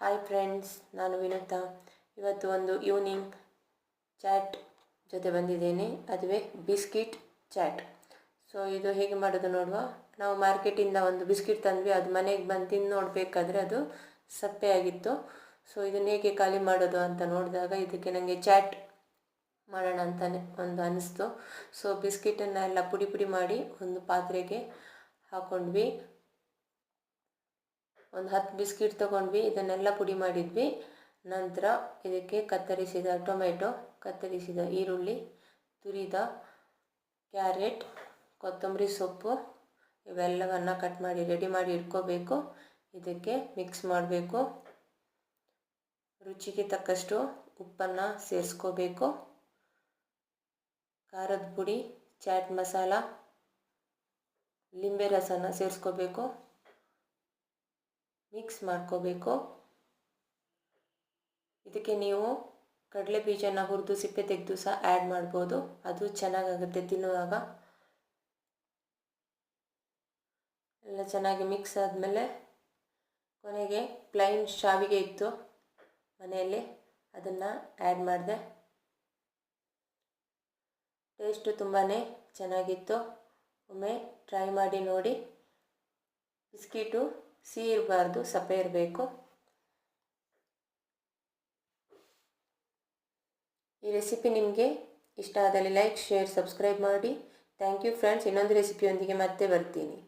Hi friends, ನಾನು ವಿನುತಾ. ಇವತ್ತು ಒಂದು ಈವ್ನಿಂಗ್ ಚಾಟ್ ಜೊತೆ ಬಂದಿದ್ದೇನೆ, ಅದುವೇ ಬಿಸ್ಕಿಟ್ ಚಾಟ್. ಸೊ ಇದು ಹೇಗೆ ಮಾಡೋದು ನೋಡುವ. ನಾವು ಮಾರ್ಕೆಟಿಂದ ಒಂದು ಬಿಸ್ಕಿಟ್ ತಂದ್ವಿ, ಅದು ಮನೆಗೆ ಬಂದು ತಿಂದು ನೋಡಬೇಕಾದ್ರೆ ಅದು ಸಪ್ಪೆ ಆಗಿತ್ತು. ಸೊ ಇದನ್ನು ಹೇಗೆ ಖಾಲಿ ಮಾಡೋದು ಅಂತ ನೋಡಿದಾಗ ಇದಕ್ಕೆ ನನಗೆ ಚಾಟ್ ಮಾಡೋಣ ಅಂತಲೇ ಒಂದು ಅನ್ನಿಸ್ತು. ಸೊ ಬಿಸ್ಕಿಟನ್ನೆಲ್ಲ ಪುಡಿ ಪುಡಿ ಮಾಡಿ ಒಂದು ಪಾತ್ರೆಗೆ ಹಾಕ್ಕೊಂಡ್ವಿ. ಒಂದು 10 ಬಿಸ್ಕಿಟ್ ತೊಗೊಂಡ್ವಿ, ಇದನ್ನೆಲ್ಲ ಪುಡಿ ಮಾಡಿದ್ವಿ. ನಂತರ ಇದಕ್ಕೆ ಕತ್ತರಿಸಿದ ಟೊಮೆಟೊ, ಕತ್ತರಿಸಿದ ಈರುಳ್ಳಿ, ತುರಿದ ಕ್ಯಾರೆಟ್, ಕೊತ್ತಂಬರಿ ಸೊಪ್ಪು ಇವೆಲ್ಲವನ್ನು ಕಟ್ ಮಾಡಿ ರೆಡಿ ಮಾಡಿ ಇಟ್ಕೋಬೇಕು. ಇದಕ್ಕೆ ಮಿಕ್ಸ್ ಮಾಡಬೇಕು. ರುಚಿಗೆ ತಕ್ಕಷ್ಟು ಉಪ್ಪನ್ನು ಸೇರಿಸ್ಕೋಬೇಕು. ಖಾರದ ಪುಡಿ, ಚಾಟ್ ಮಸಾಲ, ಲಿಂಬೆ ರಸನ ಸೇರಿಸ್ಕೋಬೇಕು. ಮಿಕ್ಸ್ ಮಾಡ್ಕೋಬೇಕು. ಇದಕ್ಕೆ ನೀವು ಕಡಲೆ ಬೀಜನ ಹುರಿದು ಸಿಪ್ಪೆ ತೆಗೆದು ಸಹ ಆ್ಯಡ್ ಮಾಡ್ಬೋದು, ಅದು ಚೆನ್ನಾಗಾಗುತ್ತೆ ತಿನ್ನುವಾಗ. ಎಲ್ಲ ಚೆನ್ನಾಗಿ ಮಿಕ್ಸ್ ಆದಮೇಲೆ ಕೊನೆಗೆ ಪ್ಲೈನ್ ಶಾವಿಗೆ ಇತ್ತು ಮನೆಯಲ್ಲಿ, ಅದನ್ನು ಆ್ಯಡ್ ಮಾಡಿದೆ. ಟೇಸ್ಟು ತುಂಬಾ ಚೆನ್ನಾಗಿತ್ತು. ಒಮ್ಮೆ ಟ್ರೈ ಮಾಡಿ ನೋಡಿ. ಬಿಸ್ಕಿಟು ಸಿಹಿ ಇರಬಾರ್ದು, ಸಪ್ಪೆ ಇರಬೇಕು. ಈ ರೆಸಿಪಿ ನಿಮಗೆ ಇಷ್ಟ ಆದಲ್ಲಿ ಲೈಕ್, ಶೇರ್, ಸಬ್ಸ್ಕ್ರೈಬ್ ಮಾಡಿ. Thank you friends. ಇನ್ನೊಂದು ರೆಸಿಪಿಯೊಂದಿಗೆ ಮತ್ತೆ ಬರ್ತೀನಿ.